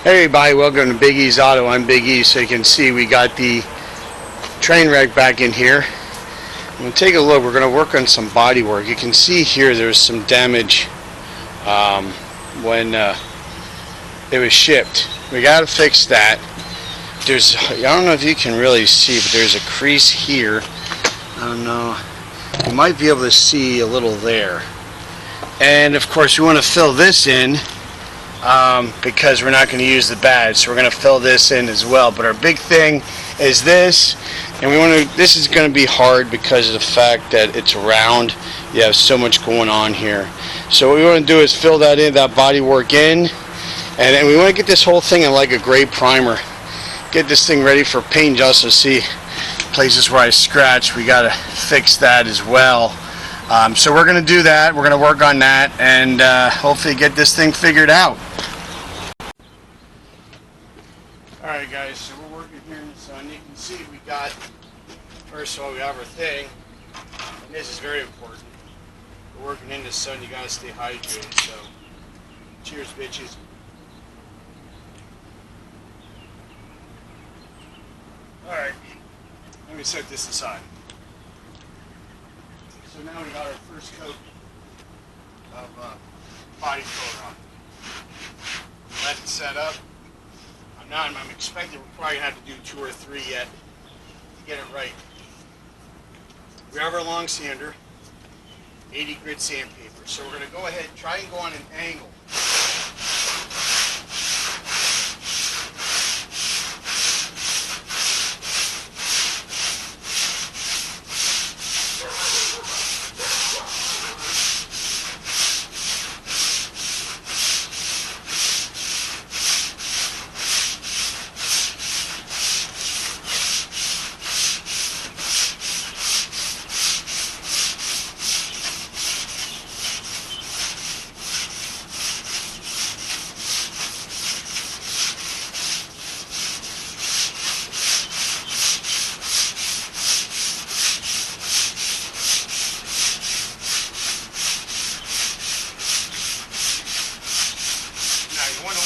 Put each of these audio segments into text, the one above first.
Hey everybody, welcome to Big E's Auto. I'm Big E. So you can see we got the train wreck back in here. We'll take a look. We're going to work on some body work. You can see here there's some damage when it was shipped. We got to fix that. I don't know if you can really see, but there's a crease here. I don't know. You might be able to see a little there. And of course we want to fill this in. Because we're not going to use the badge, so we're going to fill this in as well. But our big thing is this, and this is going to be hard because of the fact that it's round. You have so much going on here. So what we want to do is fill that in, that body work in, and then we want to get this whole thing in like a gray primer. Get this thing ready for paint. Also see places where I scratch. We got to fix that as well. So we're going to do that. We're going to work on that and hopefully get this thing figured out. Alright guys, so we're working here in the sun. You can see we got, first of all, we have our thing, and this is very important. We're working in the sun, you got to stay hydrated, so cheers bitches. Alright, let me set this aside. So now we got our first coat of body coat on. Let it set up. I'm expecting we're probably going to have to do 2 or 3 yet to get it right. We have our long sander, 80 grit sandpaper. So we're going to go ahead and try and go on an angle.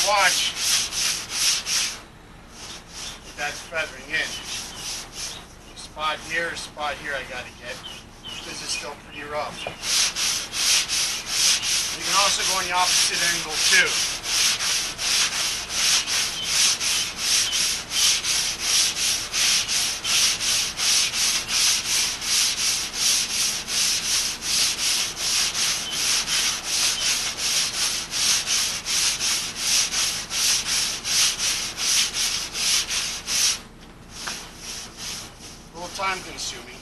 Watch that's feathering in. Spot here I gotta get because it's still pretty rough. You can also go on the opposite angle too. Time consuming.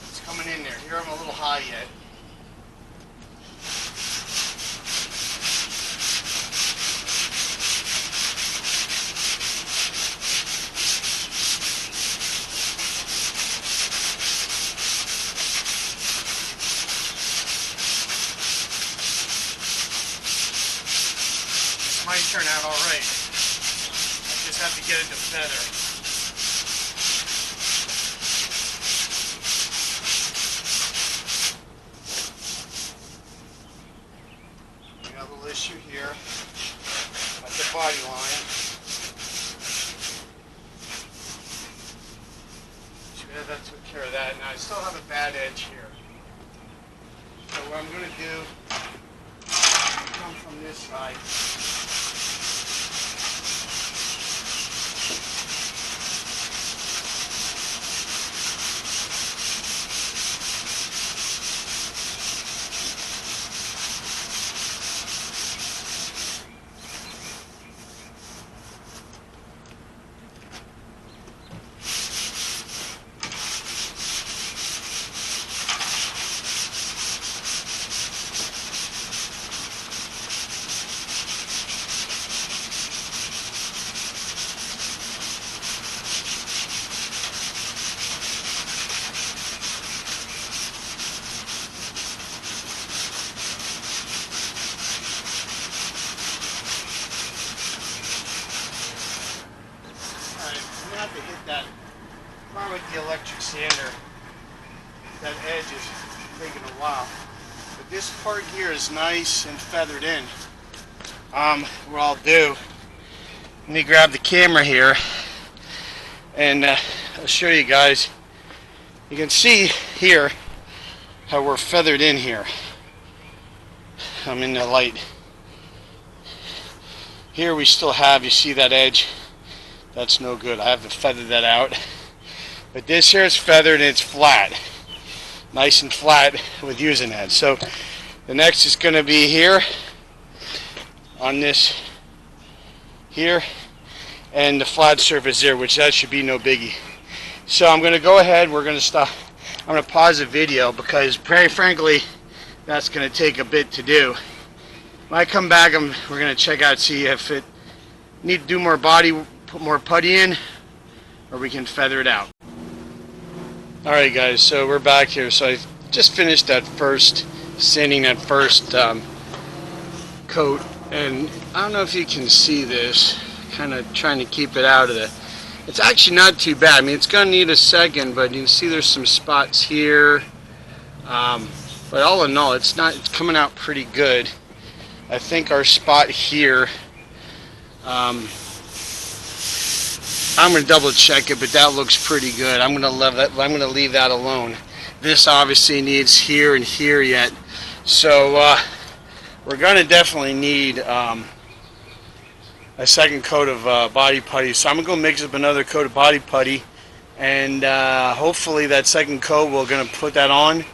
It's coming in there. Here I'm a little high yet. This might turn out alright. I just have to get it to feather. Issue here at the body line. That took care of that. Now I still have a bad edge here. So what I'm going to do, come from this side. Have to hit that part with the electric sander. That edge is taking a while, but this part here is nice and feathered in. What I'll do Let me grab the camera here and I'll show you guys. You can see here how we're feathered in here. I'm in the light. Here we still have, you see that edge? That's no good. I have to feather that out. But this here is feathered and it's flat. Nice and flat with using that. So the next is going to be here on this here and the flat surface there, which that should be no biggie. So I'm going to go ahead, we're going to stop. I'm going to pause the video because very frankly that's going to take a bit to do. When I come back, we're going to check out, see if it need to do more body, put more putty in, or we can feather it out. Alright guys, so we're back here. So I just finished that first sanding, that first coat, and I don't know if you can see this, kind of trying to keep it out of the, it's actually not too bad. I mean, it's going to need a second, but you can see there's some spots here, but all in all it's coming out pretty good. I think our spot here, I'm going to double check it, but that looks pretty good. I'm going to leave that alone. This obviously needs here and here yet, so we're going to definitely need a second coat of body putty. So I'm going to go mix up another coat of body putty, and hopefully that second coat, we're going to put that on,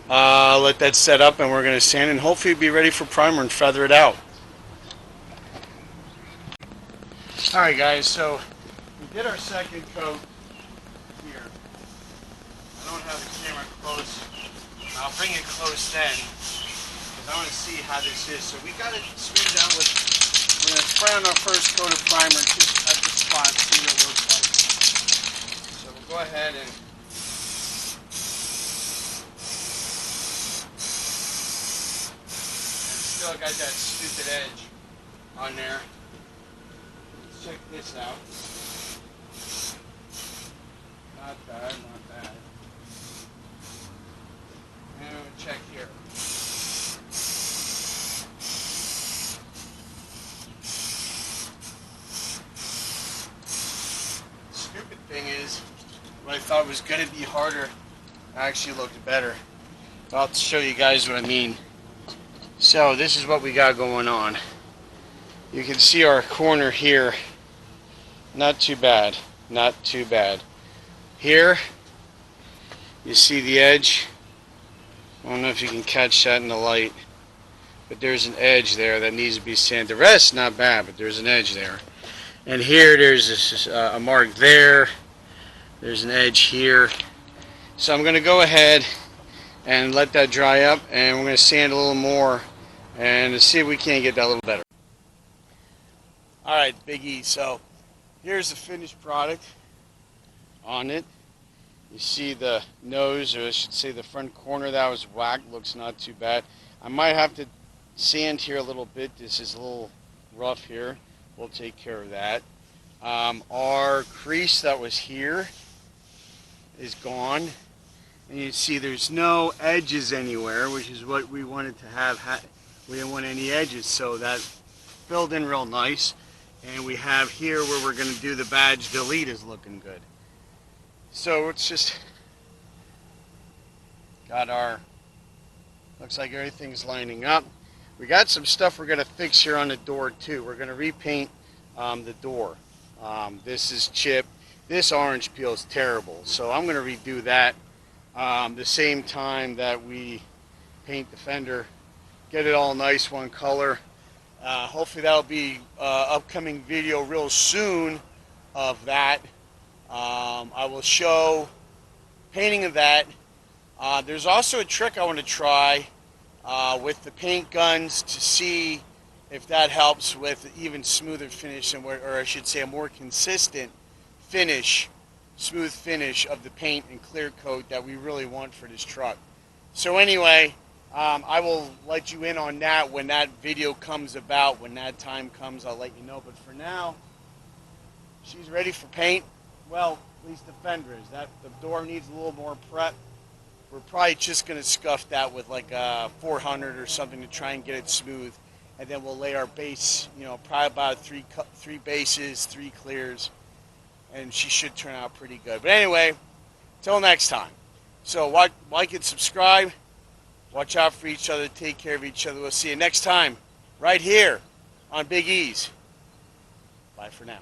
let that set up, and we're going to sand, and hopefully be ready for primer and feather it out. Alright guys, so we did our second coat here. I don't have the camera close. I'll bring it close then, because I want to see how this is. So we got it smoothed out with, we're going to spray on our first coat of primer just at the spot, see what it looks like. So we'll go ahead and still got that stupid edge on there. Let's check this out. Not bad, not bad. And we'll check here. Stupid thing is, what I thought was going to be harder actually looked better. I'll show you guys what I mean. So this is what we got going on. You can see our corner here. Not too bad. Not too bad. Here, you see the edge. I don't know if you can catch that in the light, but there's an edge there that needs to be sanded. The rest, not bad, but there's an edge there. And here, there's this, a mark there. There's an edge here. So I'm going to go ahead and let that dry up, and we're going to sand a little more and see if we can't get that a little better. Alright, Big E, so here's the finished product on it. You see the nose, or I should say the front corner that was whacked, looks not too bad. I might have to sand here a little bit. This is a little rough here. We'll take care of that. Our crease that was here is gone. And you see there's no edges anywhere, which is what we wanted to have. We didn't want any edges, so that filled in real nice. And we have here where we're going to do the badge delete is looking good. So it's just got our, looks like everything's lining up. We got some stuff we're going to fix here on the door too. We're going to repaint the door. This is chipped. This orange peel is terrible, so I'm going to redo that the same time that we paint the fender, get it all nice one color. Hopefully that'll be upcoming video real soon of that. I will show painting of that. There's also a trick I want to try with the paint guns to see if that helps with even smoother finish, or I should say a more consistent finish, smooth finish of the paint and clear coat that we really want for this truck. So anyway, I will let you in on that when that video comes about. When that time comes, I'll let you know. But for now, she's ready for paint. Well, at least the fender is. The door needs a little more prep. We're probably just going to scuff that with like a 400 or something to try and get it smooth. and then we'll lay our bass. You know, probably about three basses, 3 clears, and she should turn out pretty good. But anyway, till next time. So like and subscribe. Watch out for each other. Take care of each other. We'll see you next time right here on Big E's. Bye for now.